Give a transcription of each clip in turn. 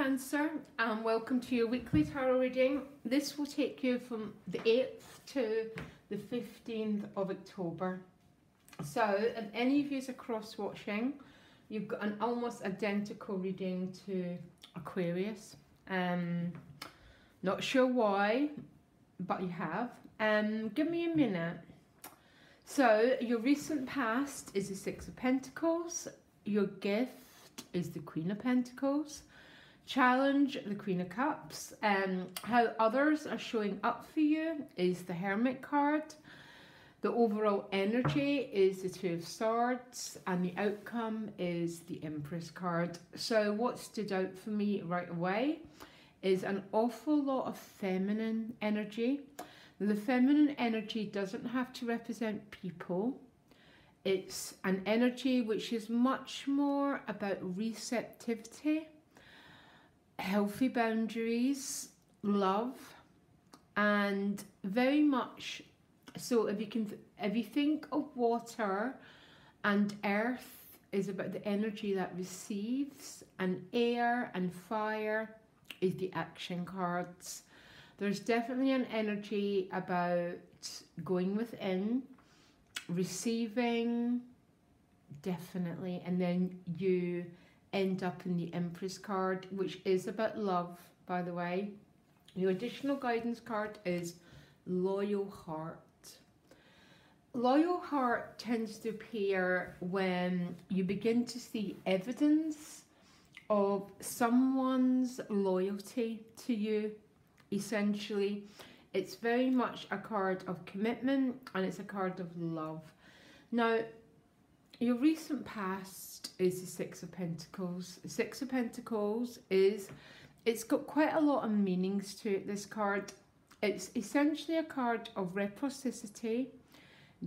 Cancer, and welcome to your weekly tarot reading. This will take you from the 8th to the 15th of October. So if any of you are cross-watching, you've got an almost identical reading to Aquarius. Not sure why, but you have. Give me a minute. So your recent past is the Six of Pentacles. Your gift is the Queen of Pentacles. Challenge, the Queen of Cups. How others are showing up for you is the Hermit card. The overall energy is the Two of Swords, and the outcome is the Empress card. So what stood out for me right away is an awful lot of feminine energy. The feminine energy doesn't have to represent people. It's an energy which is much more about receptivity, healthy boundaries, love, and very much so if you think of water and earth is about the energy that receives, and air and fire is the action cards. There's definitely an energy about going within, receiving, definitely, and then you end up in the Empress card, which is about love, by the way. Your additional guidance card is Loyal Heart. Loyal Heart tends to appear when you begin to see evidence of someone's loyalty to you. Essentially, it's very much a card of commitment, and it's a card of love. Now, your recent past is the Six of Pentacles. The Six of Pentacles it's got quite a lot of meanings to it, this card. It's essentially a card of reciprocity,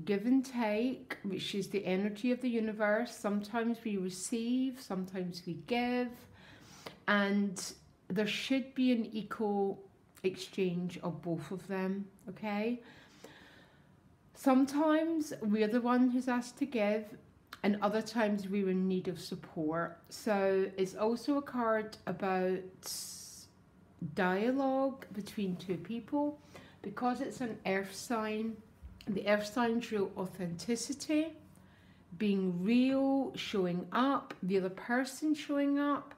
give and take, which is the energy of the universe. Sometimes we receive, sometimes we give, and there should be an equal exchange of both of them, okay? Sometimes we're the one who's asked to give, and other times we're in need of support. So it's also a card about dialogue between two people. Because it's an earth sign, the earth signs show authenticity, being real, showing up, the other person showing up,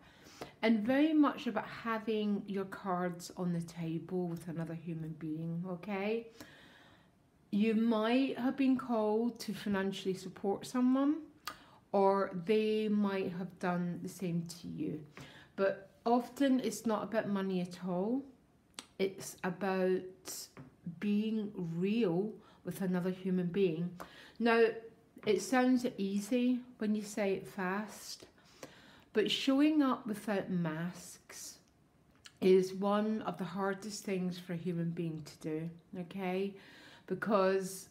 and very much about having your cards on the table with another human being, okay? You might have been called to financially support someone, or they might have done the same to you. But often it's not about money at all. It's about being real with another human being. Now, it sounds easy when you say it fast, but showing up without masks is one of the hardest things for a human being to do, okay? Because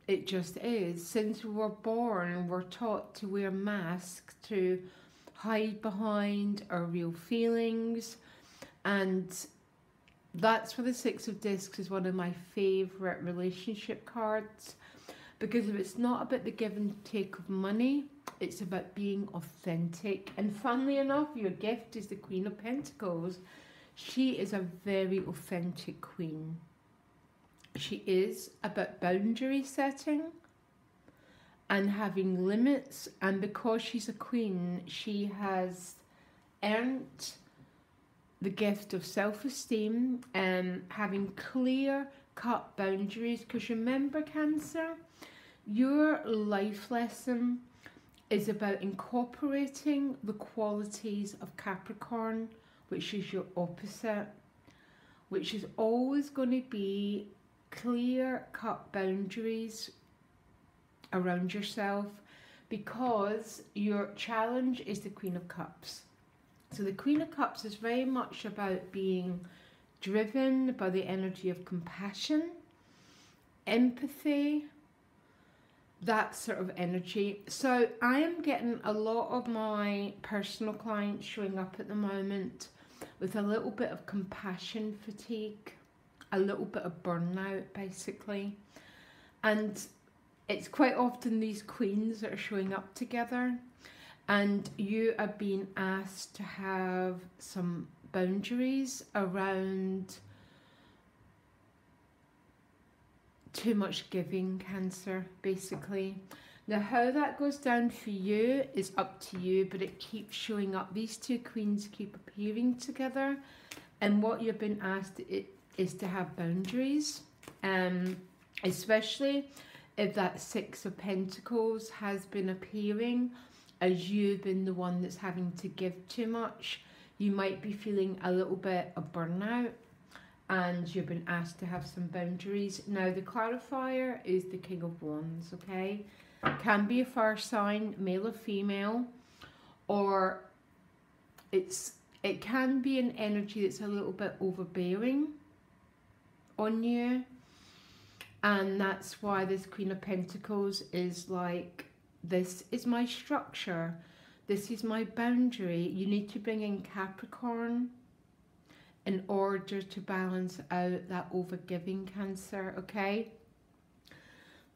it just is. Since we were born, we're taught to wear masks to hide behind our real feelings, and that's where the Six of Discs is one of my favourite relationship cards, because if it's not about the give and take of money, it's about being authentic. And funnily enough, your gift is the Queen of Pentacles. She is a very authentic queen. She is about boundary setting and having limits, and because she's a queen, she has earned the gift of self-esteem and having clear-cut boundaries. Because remember, Cancer, your life lesson is about incorporating the qualities of Capricorn, which is your opposite, which is always going to be clear-cut boundaries around yourself, because your challenge is the Queen of Cups. So the Queen of Cups is very much about being driven by the energy of compassion, empathy, that sort of energy. So I am getting a lot of my personal clients showing up at the moment with a little bit of compassion fatigue, a little bit of burnout, basically. And it's quite often these queens that are showing up together. and you are being asked to have some boundaries around too much giving, Cancer, basically. Now, how that goes down for you is up to you, but it keeps showing up. These two queens keep appearing together, and what you've been asked is to have boundaries, especially if that Six of Pentacles has been appearing as you've been the one that's having to give too much. You might be feeling a little bit of burnout, and you've been asked to have some boundaries. Now, the clarifier is the King of Wands, okay? Can be a fire sign, male or female, or it can be an energy that's a little bit overbearing on you, and that's why this Queen of Pentacles is like, this is my structure, this is my boundary. You need to bring in Capricorn in order to balance out that overgiving, Cancer, okay?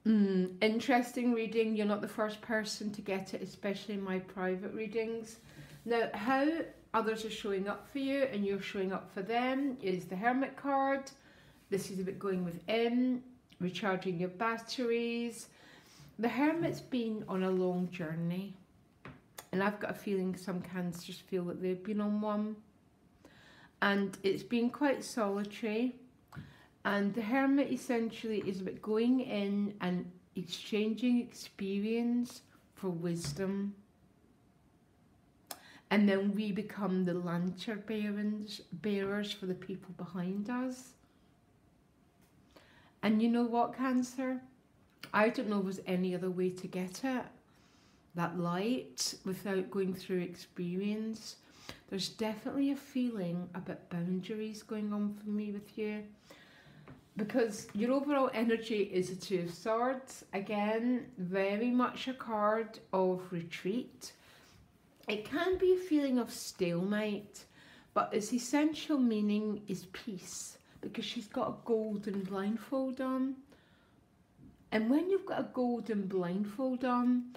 Interesting reading. You're not the first person to get it, especially in my private readings. Now, how others are showing up for you and you're showing up for them is the Hermit card. This is about going within, recharging your batteries. The Hermit's been on a long journey, and I've got a feeling some Cancers feel that they've been on one, and it's been quite solitary. And the Hermit essentially is about going in and exchanging experience for wisdom. And then we become the lantern bearers for the people behind us. And you know what, Cancer? I don't know if there's any other way to get it, that light, without going through experience. There's definitely a feeling about boundaries going on for me with you, because your overall energy is a Two of Swords. Again, very much a card of retreat. It can be a feeling of stalemate, but its essential meaning is peace, because she's got a golden blindfold on. And when you've got a golden blindfold on,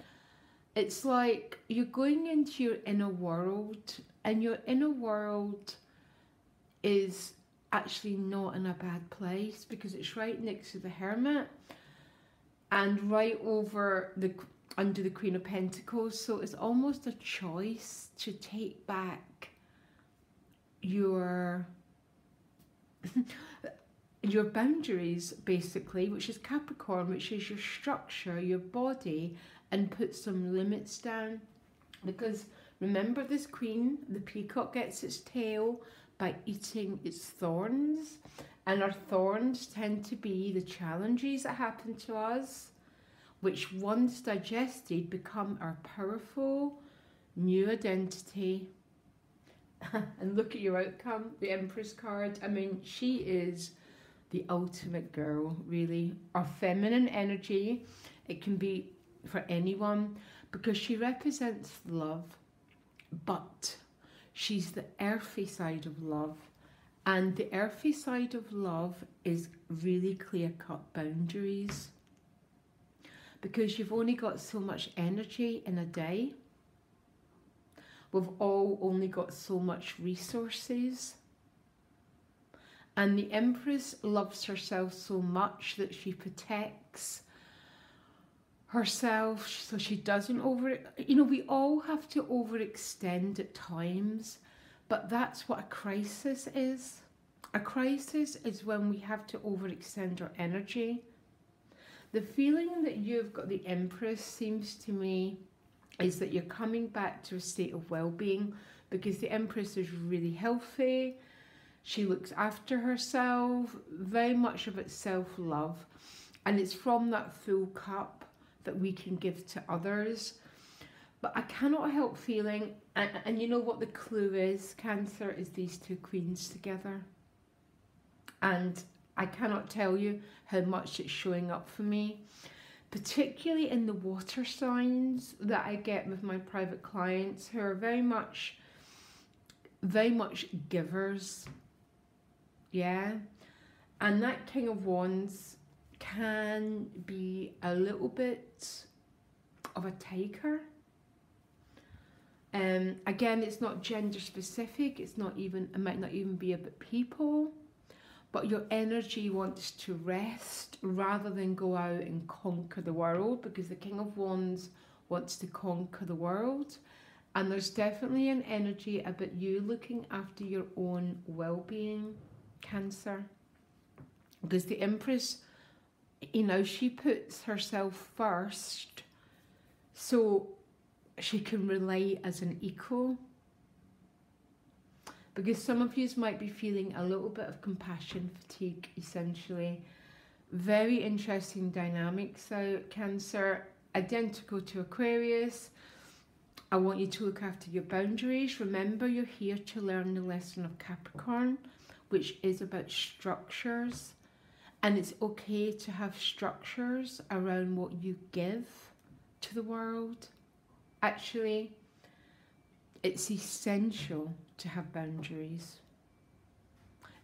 it's like you're going into your inner world, and your inner world is actually not in a bad place, because it's right next to the Hermit and right over under the Queen of Pentacles. So it's almost a choice to take back your your boundaries, basically, which is Capricorn, which is your structure, your body, and put some limits down. Because remember, this Queen, the peacock, gets its tail by eating its thorns, and our thorns tend to be the challenges that happen to us, which once digested become our powerful new identity. And look at your outcome, the Empress card. I mean, she is the ultimate girl, really. Our feminine energy, it can be for anyone, because she represents love, but she's the earthy side of love, and the earthy side of love is really clear-cut boundaries, because you've only got so much energy in a day. We've all only got so much resources, and the Empress loves herself so much that she protects herself, so she doesn't we all have to overextend at times, but that's what a crisis is. A crisis is when we have to overextend our energy. The feeling that you've got the Empress seems to me is that you're coming back to a state of well-being, because the Empress is really healthy. She looks after herself, very much about self-love, and it's from that full cup that we can give to others. But I cannot help feeling, and you know what the clue is, Cancer, is these two queens together. And I cannot tell you how much it's showing up for me, particularly in the water signs that I get with my private clients, who are very much givers. Yeah. And that King of Wands can be a little bit of a taker. Again, it's not gender specific. It might not even be about people, but your energy wants to rest rather than go out and conquer the world, because the King of Wands wants to conquer the world. And there's definitely an energy about you looking after your own well-being, Cancer. Because the Empress, you know, she puts herself first so she can relate as an equal. Because some of you might be feeling a little bit of compassion fatigue, essentially. Very interesting dynamics. So Cancer, identical to Aquarius. I want you to look after your boundaries. Remember, you're here to learn the lesson of Capricorn, which is about structures. And it's okay to have structures around what you give to the world. Actually, it's essential to have boundaries.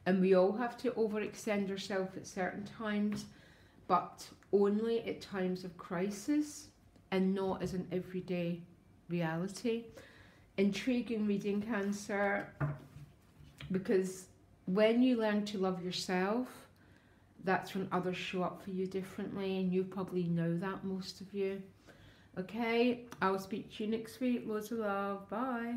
And we all have to overextend ourselves at certain times, but only at times of crisis and not as an everyday reality. Intriguing reading, Cancer, because when you learn to love yourself, that's when others show up for you differently, and you probably know that, most of you. Okay, I'll speak to you next week. Loads of love. Bye.